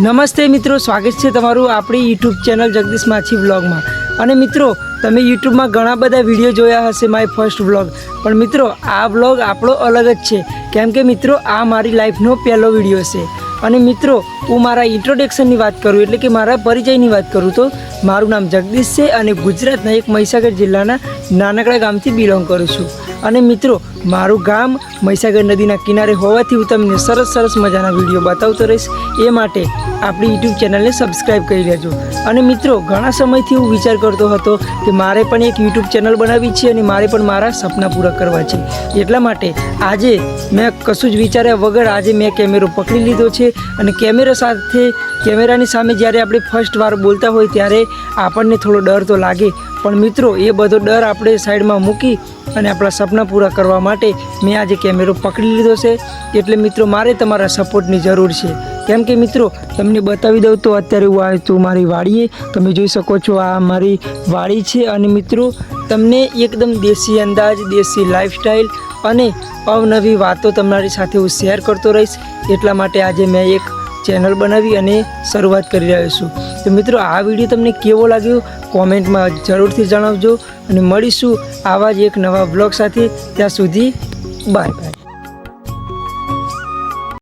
નમસ્તે મિત્રો, સ્વાગત છે તમારું આપણી યુટ્યુબ ચેનલ જગદીશ માછી વ્લોગમાં। અને મિત્રો, તમે યુટ્યુબમાં ઘણા બધા વિડીયો જોયા હશે માય ફર્સ્ટ વ્લોગ, પણ મિત્રો આ વ્લોગ આપણો અલગ જ છે, કેમ કે મિત્રો આ મારી લાઈફનો પહેલો વિડીયો છે। અને મિત્રો હું મારા ઇન્ટ્રોડક્શનની વાત કરું એટલે કે મારા પરિચયની વાત કરું તો મારું નામ જગદીશ છે અને ગુજરાતના એક મહીસાગર જિલ્લાના નાનકડા ગામથી બિલોંગ કરું છું। અને મિત્રો મારું ગામ મહીસાગર નદીના કિનારે હોવાથી હું તમને સરસ મજાના વિડીયો બતાવતો રહીશ, એ માટે આપણી યુટ્યુબ ચેનલને સબસ્ક્રાઈબ કરી લેજો। અને મિત્રો ઘણા સમયથી હું વિચાર કરતો હતો કે મારે પણ એક યુટ્યુબ ચેનલ બનાવવી છે અને મારે પણ મારા સપના પૂરા કરવા છે, એટલા માટે આજે મેં કશું જ વિચાર્યા વગર આજે મેં કેમેરો પકડી લીધો છે। અને કેમેરાની સામે જ્યારે આપણે ફર્સ્ટ વાર બોલતા હોય ત્યારે આપણને થોડો ડર તો લાગે, પણ મિત્રો એ બધો ડર આપણે સાઈડમાં મૂકી અને આપણા સપના પૂરા કરવા માટે મેં આજે કેમેરો પકડી લીધો છે। એટલે મિત્રો મારે તમારા સપોર્ટની જરૂર છે, કેમ કે મિત્રો તમને બતાવી દઉં તો અત્યારે હું આવ્યો છું મારી વાડીએ। તમે જોઈ શકો છો આ મારી વાડી છે અને મિત્રો તમને એકદમ દેશી અંદાજ, દેશી લાઈફસ્ટાઈલ અને અવનવી વાતો તમારી સાથે હું શેર કરતો રહીશ, એટલા માટે આજે મેં એક ચેનલ બનાવી અને શરૂઆત કરી રહ્યો છું। તો મિત્રો આ વિડીયો તમને કેવો લાગ્યો કોમેન્ટમાં જરૂરથી જણાવજો અને મળીશું આવા જ એક નવા બ્લોગ સાથે। ત્યાં સુધી બાય બાય।